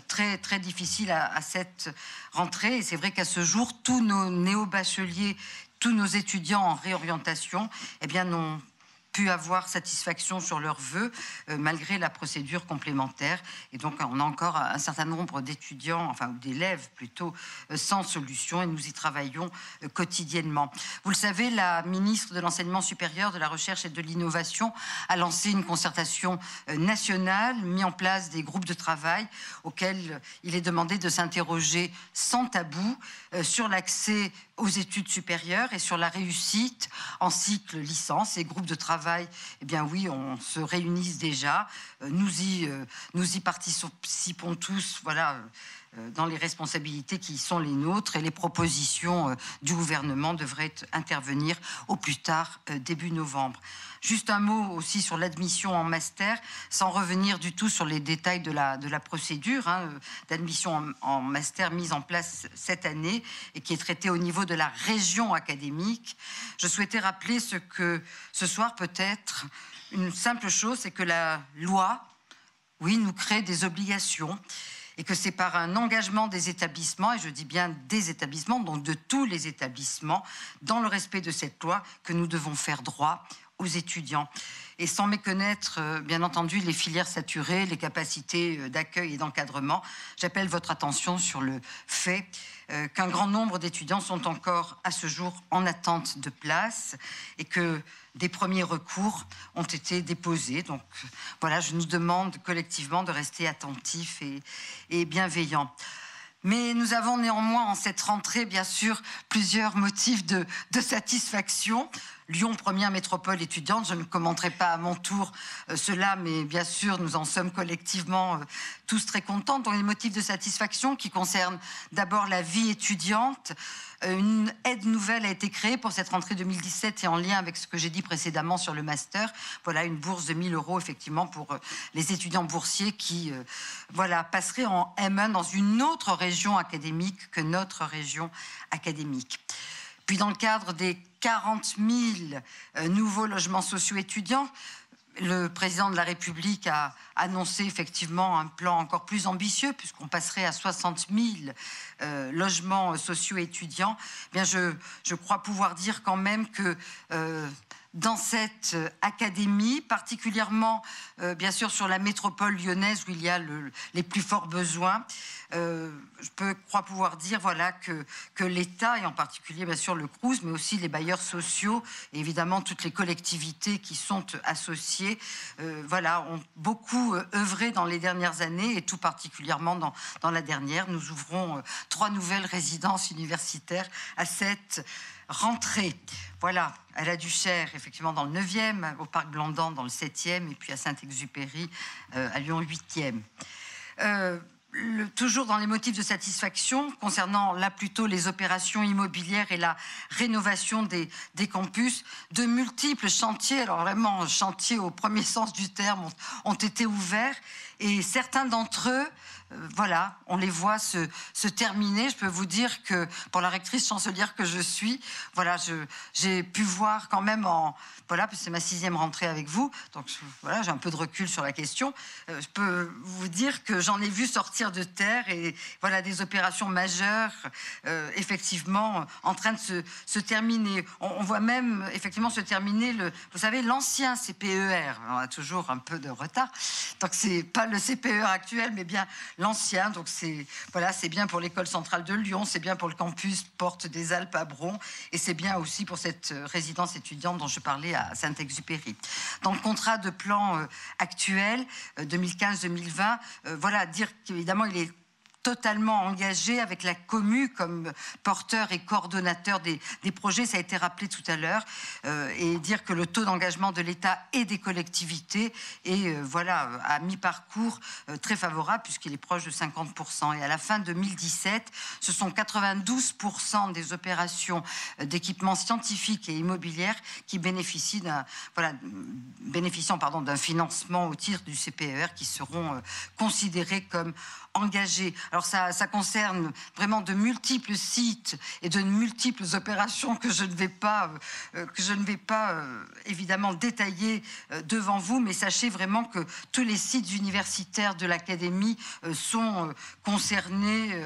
S5: très, très difficiles à cette rentrée. Et c'est vrai qu'à ce jour, tous nos néo-bacheliers, tous nos étudiants en réorientation, eh bien, n'ont pu avoir satisfaction sur leurs vœux malgré la procédure complémentaire. Et donc, on a encore un certain nombre d'étudiants, enfin d'élèves plutôt, sans solution, et nous y travaillons quotidiennement. Vous le savez, la ministre de l'Enseignement supérieur, de la Recherche et de l'Innovation a lancé une concertation nationale, mis en place des groupes de travail auxquels il est demandé de s'interroger sans tabou sur l'accès aux études supérieures et sur la réussite en cycle licence. Ces groupes de travail, eh bien oui, on se réunit déjà. Nous y participons tous, voilà, dans les responsabilités qui sont les nôtres, et les propositions du gouvernement devraient intervenir au plus tard début novembre. Juste un mot aussi sur l'admission en master, sans revenir du tout sur les détails de la procédure d'admission en master mise en place cette année et qui est traitée au niveau de la région académique. Je souhaitais rappeler ce que ce soir peut-être une simple chose, c'est que la loi, oui, nous crée des obligations, et que c'est par un engagement des établissements, et je dis bien des établissements, donc de tous les établissements, dans le respect de cette loi, que nous devons faire droit aux étudiants. Et sans méconnaître, bien entendu, les filières saturées, les capacités d'accueil et d'encadrement, j'appelle votre attention sur le fait qu'un grand nombre d'étudiants sont encore à ce jour en attente de place et que des premiers recours ont été déposés. Donc voilà, je nous demande collectivement de rester attentifs et bienveillants. Mais nous avons néanmoins en cette rentrée, bien sûr, plusieurs motifs de satisfaction. Lyon, première métropole étudiante, je ne commenterai pas à mon tour cela, mais bien sûr, nous en sommes collectivement tous très contents. Donc les motifs de satisfaction qui concernent d'abord la vie étudiante. Une aide nouvelle a été créée pour cette rentrée 2017 et en lien avec ce que j'ai dit précédemment sur le master. Voilà, une bourse de 1 000 € effectivement pour les étudiants boursiers qui voilà, passeraient en M1 dans une autre région académique que notre région académique. Puis dans le cadre des 40 000 nouveaux logements sociaux étudiants, le président de la République a annoncé effectivement un plan encore plus ambitieux puisqu'on passerait à 60 000 logements sociaux étudiants. Bien, je crois pouvoir dire quand même que dans cette académie, particulièrement bien sûr sur la métropole lyonnaise où il y a les plus forts besoins, je crois pouvoir dire voilà, que l'État, et en particulier bien sûr le Crous, mais aussi les bailleurs sociaux et évidemment toutes les collectivités qui sont associées, voilà, ont beaucoup œuvré dans les dernières années et tout particulièrement dans la dernière. Nous ouvrons 3 nouvelles résidences universitaires à cette rentrée. Voilà, à la Duchère, effectivement, dans le 9e, au Parc Blandan, dans le 7e, et puis à Saint-Exupéry, à Lyon, 8e. Toujours dans les motifs de satisfaction, concernant là plutôt les opérations immobilières et la rénovation des campus, de multiples chantiers, alors vraiment chantiers au premier sens du terme, ont été ouverts, et certains d'entre eux, voilà, on les voit se terminer. Je peux vous dire que pour la rectrice chancelière que je suis, voilà, j'ai pu voir quand même voilà, c'est ma 6e rentrée avec vous, donc voilà, j'ai un peu de recul sur la question. Je peux vous dire que j'en ai vu sortir de terre et voilà des opérations majeures, effectivement, en train de se terminer. On voit même effectivement se terminer vous savez, l'ancien CPER. On a toujours un peu de retard, donc c'est pas le CPER actuel, mais bien l'ancien. Donc voilà, c'est bien pour l'école centrale de Lyon, c'est bien pour le campus Porte des Alpes à Bron, et c'est bien aussi pour cette résidence étudiante dont je parlais à Saint-Exupéry. Dans le contrat de plan actuel 2015-2020, voilà, dire qu'évidemment il est totalement engagé avec la commu comme porteur et coordonnateur des projets, ça a été rappelé tout à l'heure, et dire que le taux d'engagement de l'État et des collectivités est voilà, à mi-parcours très favorable puisqu'il est proche de 50%. Et à la fin 2017, ce sont 92% des opérations d'équipements scientifiques et immobilières qui bénéficient d'un financement au titre du CPER qui seront considérés comme engagés. Alors ça concerne vraiment de multiples sites et de multiples opérations que je ne vais pas évidemment détailler devant vous, mais sachez vraiment que tous les sites universitaires de l'académie sont concernés,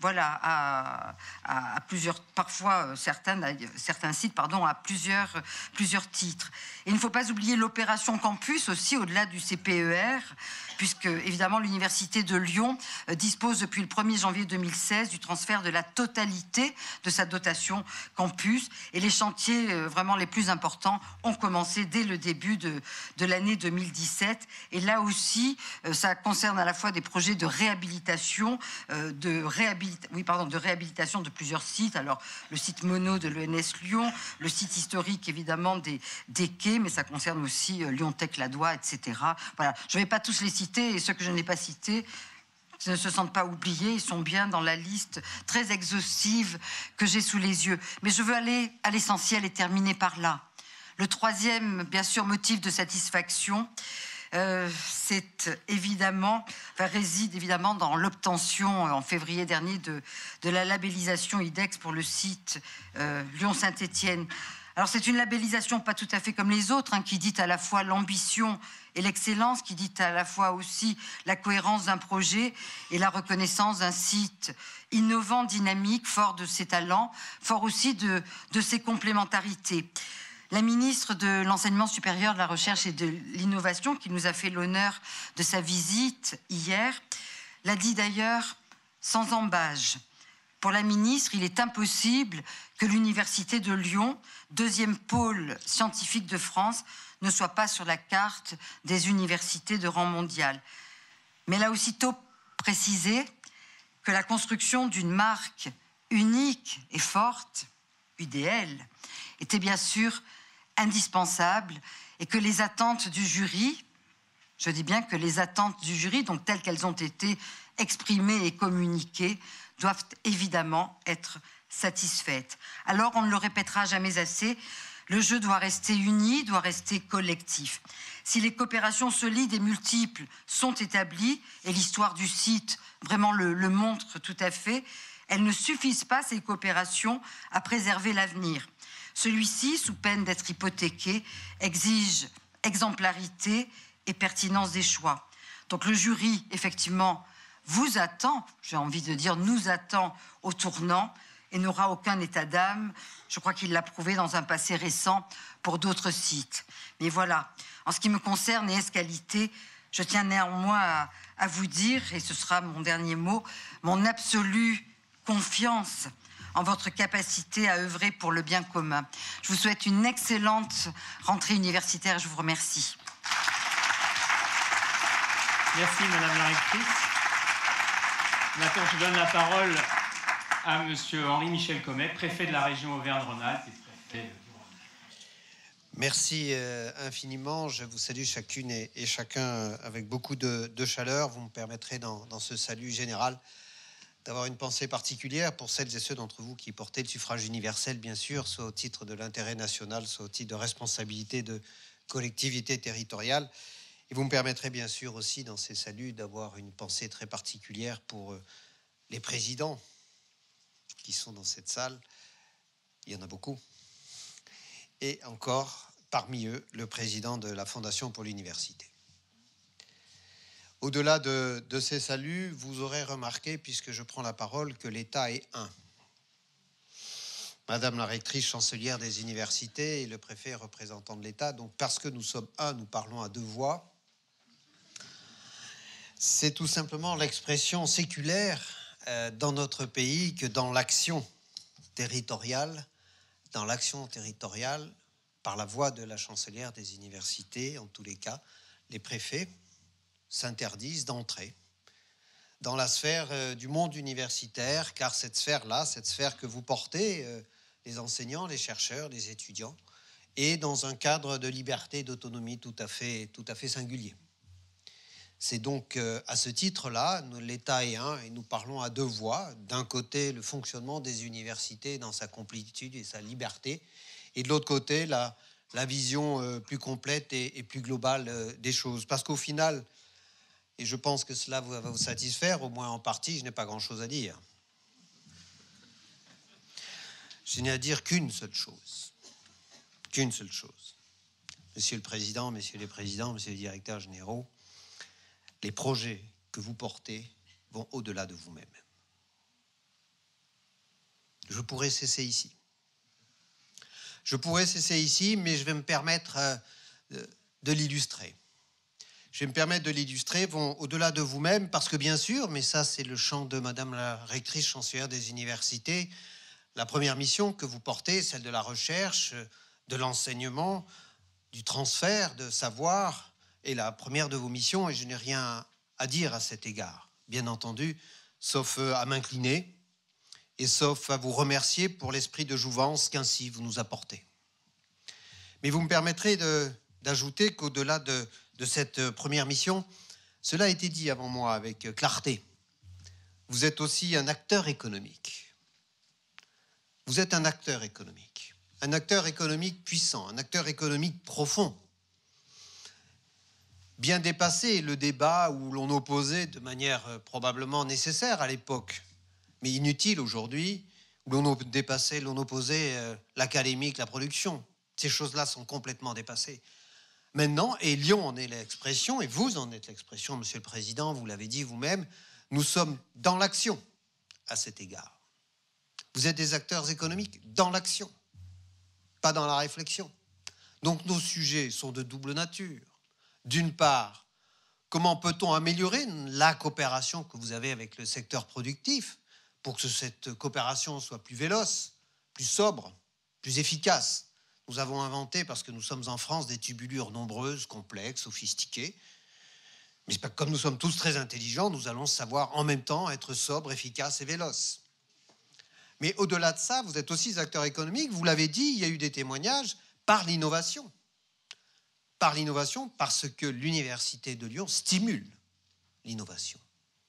S5: voilà, à plusieurs, parfois certains sites, pardon, à plusieurs titres. Et il ne faut pas oublier l'opération campus aussi au-delà du CPER, puisque évidemment l'université de Lyon dispose depuis le 1er janvier 2016 du transfert de la totalité de sa dotation campus, et les chantiers vraiment les plus importants ont commencé dès le début de l'année 2017, et là aussi ça concerne à la fois des projets de réhabilitation de réhabilitation de plusieurs sites, alors le site mono de l'ENS Lyon, le site historique évidemment des quais, mais ça concerne aussi Lyon-Tech-Ladois, etc. Voilà, je ne vais pas tous les citer, et ceux que je n'ai pas cités ne se sentent pas oubliés, ils sont bien dans la liste très exhaustive que j'ai sous les yeux. Mais je veux aller à l'essentiel et terminer par là. Le troisième, bien sûr, motif de satisfaction, réside évidemment dans l'obtention en février dernier de la labellisation IDEX pour le site Lyon-Saint-Étienne. Alors c'est une labellisation pas tout à fait comme les autres, qui dit à la fois l'ambition et l'excellence, qui dit à la fois aussi la cohérence d'un projet et la reconnaissance d'un site innovant, dynamique, fort de ses talents, fort aussi de ses complémentarités. La ministre de l'Enseignement supérieur, de la Recherche et de l'Innovation, qui nous a fait l'honneur de sa visite hier, l'a dit d'ailleurs sans ambages. Pour la ministre, il est impossible que l'université de Lyon, deuxième pôle scientifique de France, ne soit pas sur la carte des universités de rang mondial. Mais elle a aussitôt précisé que la construction d'une marque unique et forte, UDL, était bien sûr indispensable, et que les attentes du jury, je dis bien que les attentes du jury, donc telles qu'elles ont été exprimées et communiquées, doivent évidemment être satisfaites. Alors, on ne le répétera jamais assez, le jeu doit rester uni, doit rester collectif. Si les coopérations solides et multiples sont établies, et l'histoire du site vraiment le montre tout à fait, elles ne suffisent pas, ces coopérations, à préserver l'avenir. Celui-ci, sous peine d'être hypothéqué, exige exemplarité et pertinence des choix. Donc le jury, effectivement, vous attend, j'ai envie de dire nous attend au tournant, et n'aura aucun état d'âme. Je crois qu'il l'a prouvé dans un passé récent pour d'autres sites. Mais voilà, en ce qui me concerne et Escalité, je tiens néanmoins à vous dire, et ce sera mon dernier mot, mon absolue confiance en votre capacité à œuvrer pour le bien commun. Je vous souhaite une excellente rentrée universitaire. Je vous remercie.
S2: Merci, Madame la rectrice. Maintenant, je donne la parole à M. Henri-Michel Comet, préfet de la région Auvergne-Rhône-Alpes et préfet du Rhône.
S6: Merci infiniment. Je vous salue chacune et chacun avec beaucoup de chaleur. Vous me permettrez dans ce salut général d'avoir une pensée particulière pour celles et ceux d'entre vous qui portaient le suffrage universel, bien sûr, soit au titre de l'intérêt national, soit au titre de responsabilité de collectivité territoriale. Et vous me permettrez bien sûr aussi dans ces saluts d'avoir une pensée très particulière pour les présidents qui sont dans cette salle. Il y en a beaucoup. Et encore, parmi eux, le président de la Fondation pour l'Université. Au-delà de ces saluts, vous aurez remarqué, puisque je prends la parole, que l'État est un. Madame la rectrice chancelière des universités et le préfet représentant de l'État, donc parce que nous sommes un, nous parlons à deux voix. C'est tout simplement l'expression séculaire dans notre pays que dans l'action territoriale, par la voix de la chancelière des universités, en tous les cas, les préfets s'interdisent d'entrer dans la sphère du monde universitaire, car cette sphère-là, cette sphère que vous portez, les enseignants, les chercheurs, les étudiants, est dans un cadre de liberté et d'autonomie tout à fait singulier. C'est donc à ce titre-là, l'État est un et nous parlons à deux voix. D'un côté, le fonctionnement des universités dans sa complétude et sa liberté, et de l'autre côté, la vision plus complète et plus globale des choses. Parce qu'au final, et je pense que cela va vous satisfaire, au moins en partie, je n'ai pas grand-chose à dire. Je n'ai à dire qu'une seule chose. Qu'une seule chose. Monsieur le Président, Messieurs les Présidents, Messieurs les Directeurs Généraux, les projets que vous portez vont au-delà de vous-même. Je pourrais cesser ici. Mais je vais me permettre de l'illustrer. Je vais me permettre de l'illustrer, vont au-delà de vous-même, parce que bien sûr, mais ça c'est le champ de Madame la rectrice chancelière des universités, la première mission que vous portez, celle de la recherche, de l'enseignement, du transfert de savoir, est la première de vos missions, et je n'ai rien à dire à cet égard, bien entendu, sauf à m'incliner, et sauf à vous remercier pour l'esprit de jouvence qu'ainsi vous nous apportez. Mais vous me permettrez d'ajouter qu'au-delà de cette première mission, cela a été dit avant moi avec clarté. Vous êtes aussi un acteur économique. Vous êtes un acteur économique puissant, un acteur économique profond. Bien dépassé le débat où l'on opposait de manière probablement nécessaire à l'époque, mais inutile aujourd'hui, où l'on opposait l'académique, la production. Ces choses-là sont complètement dépassées. Maintenant, et Lyon en est l'expression, et vous en êtes l'expression, Monsieur le Président, vous l'avez dit vous-même, nous sommes dans l'action à cet égard. Vous êtes des acteurs économiques dans l'action, pas dans la réflexion. Donc nos sujets sont de double nature. D'une part, comment peut-on améliorer la coopération que vous avez avec le secteur productif pour que cette coopération soit plus véloce, plus sobre, plus efficace? Nous avons inventé, parce que nous sommes en France, des tubulures nombreuses, complexes, sophistiquées. Mais comme nous sommes tous très intelligents, nous allons savoir en même temps être sobres, efficaces et véloces. Mais au-delà de ça, vous êtes aussi des acteurs économiques. Vous l'avez dit, il y a eu des témoignages par l'innovation. Par l'innovation, parce que l'Université de Lyon stimule l'innovation.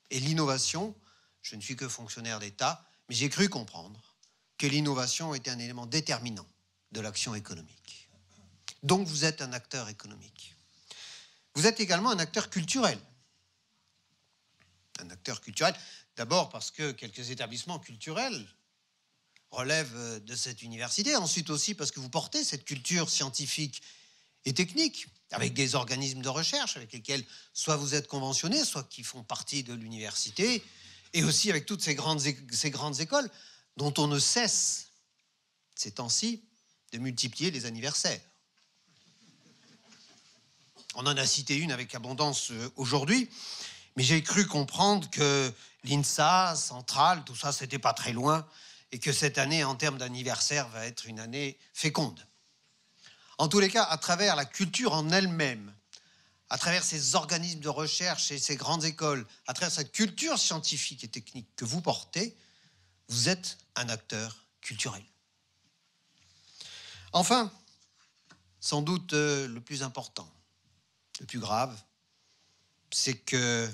S6: Et l'innovation, je ne suis que fonctionnaire d'État, mais j'ai cru comprendre que l'innovation était un élément déterminant de l'action économique. Donc vous êtes un acteur économique. Vous êtes également un acteur culturel. Un acteur culturel, d'abord parce que quelques établissements culturels relèvent de cette université, ensuite aussi parce que vous portez cette culture scientifique et technique, avec des organismes de recherche avec lesquels soit vous êtes conventionnés, soit qui font partie de l'université, et aussi avec toutes ces grandes écoles dont on ne cesse, ces temps-ci, de multiplier les anniversaires. On en a cité une avec abondance aujourd'hui, mais j'ai cru comprendre que l'INSA, Centrale, tout ça, c'était pas très loin, et que cette année, en termes d'anniversaire, va être une année féconde. En tous les cas, à travers la culture en elle-même, à travers ces organismes de recherche et ces grandes écoles, à travers cette culture scientifique et technique que vous portez, Vous êtes un acteur culturel. Enfin, sans doute le plus important, le plus grave, c'est que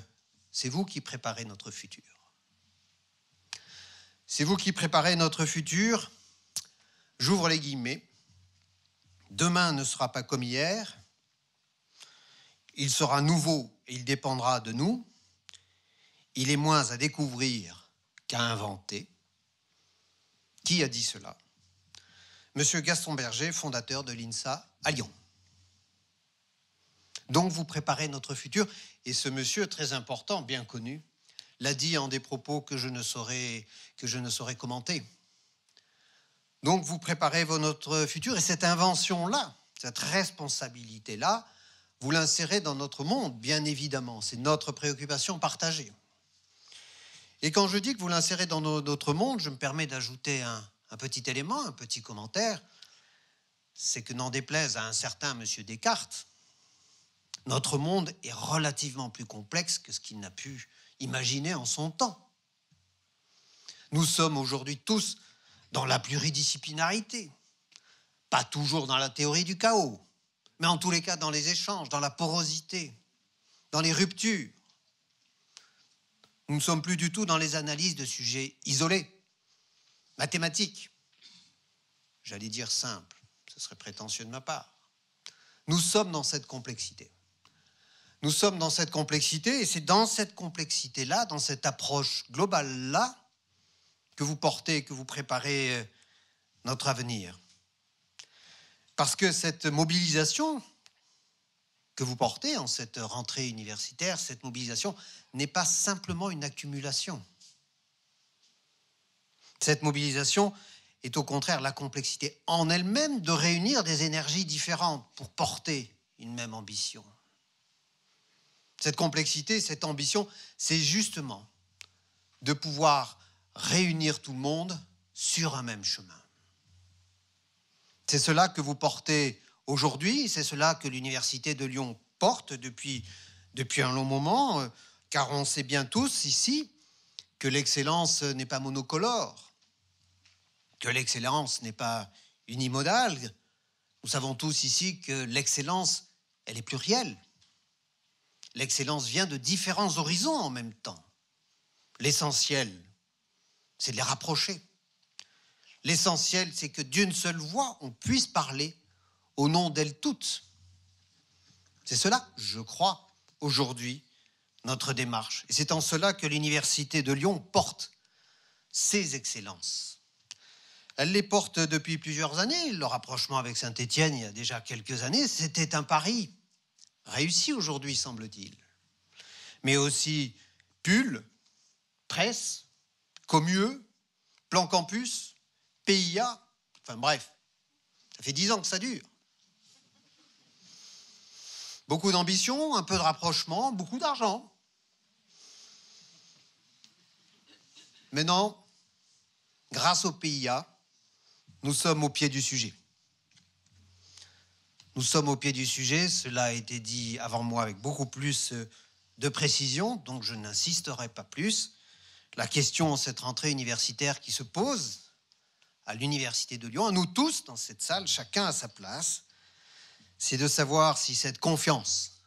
S6: c'est vous qui préparez notre futur. C'est vous qui préparez notre futur. J'ouvre les guillemets. Demain ne sera pas comme hier. Il sera nouveau et il dépendra de nous. Il est moins à découvrir qu'à inventer. Qui a dit cela? Monsieur Gaston Berger, fondateur de l'INSA à Lyon. Donc vous préparez notre futur. Et ce monsieur très important, bien connu, l'a dit en des propos que je ne saurais commenter. Donc vous préparez notre futur et cette invention-là, cette responsabilité-là, vous l'insérez dans notre monde, bien évidemment. C'est notre préoccupation partagée. Et quand je dis que vous l'insérez dans notre monde, je me permets d'ajouter un petit élément, un petit commentaire. C'est que n'en déplaise à un certain monsieur Descartes, notre monde est relativement plus complexe que ce qu'il n'a pu imaginer en son temps. Nous sommes aujourd'hui tous dans la pluridisciplinarité, pas toujours dans la théorie du chaos, mais en tous les cas dans les échanges, dans la porosité, dans les ruptures. Nous ne sommes plus du tout dans les analyses de sujets isolés, mathématiques. J'allais dire simple, ce serait prétentieux de ma part. Nous sommes dans cette complexité. Nous sommes dans cette complexité et c'est dans cette complexité-là, dans cette approche globale-là, que vous portez, que vous préparez notre avenir. Parce que cette mobilisation que vous portez en cette rentrée universitaire, cette mobilisation n'est pas simplement une accumulation. Cette mobilisation est au contraire la complexité en elle-même de réunir des énergies différentes pour porter une même ambition. Cette complexité, cette ambition, c'est justement de pouvoir réunir tout le monde sur un même chemin. C'est cela que vous portez aujourd'hui, c'est cela que l'Université de Lyon porte depuis un long moment, car on sait bien tous ici que l'excellence n'est pas monocolore, que l'excellence n'est pas unimodale. Nous savons tous ici que l'excellence, elle est plurielle. L'excellence vient de différents horizons en même temps. L'essentiel, c'est de les rapprocher. L'essentiel, c'est que d'une seule voix, on puisse parler au nom d'elles toutes. C'est cela, je crois, aujourd'hui, notre démarche. Et c'est en cela que l'Université de Lyon porte ses excellences. Elle les porte depuis plusieurs années. Le rapprochement avec Saint-Étienne, il y a déjà quelques années, c'était un pari réussi aujourd'hui, semble-t-il. Mais aussi PUL, Presse, Comieux, Plan Campus, PIA, enfin bref, ça fait 10 ans que ça dure. Beaucoup d'ambition, un peu de rapprochement, beaucoup d'argent. Maintenant, grâce au PIA, nous sommes au pied du sujet. Nous sommes au pied du sujet, cela a été dit avant moi avec beaucoup plus de précision, donc je n'insisterai pas plus. La question en cette rentrée universitaire qui se pose à l'Université de Lyon, à nous tous dans cette salle, chacun à sa place, c'est de savoir si cette confiance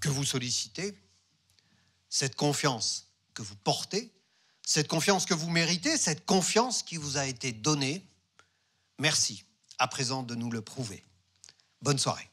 S6: que vous sollicitez, cette confiance que vous portez, cette confiance que vous méritez, cette confiance qui vous a été donnée, merci à présent de nous le prouver. Bonne soirée.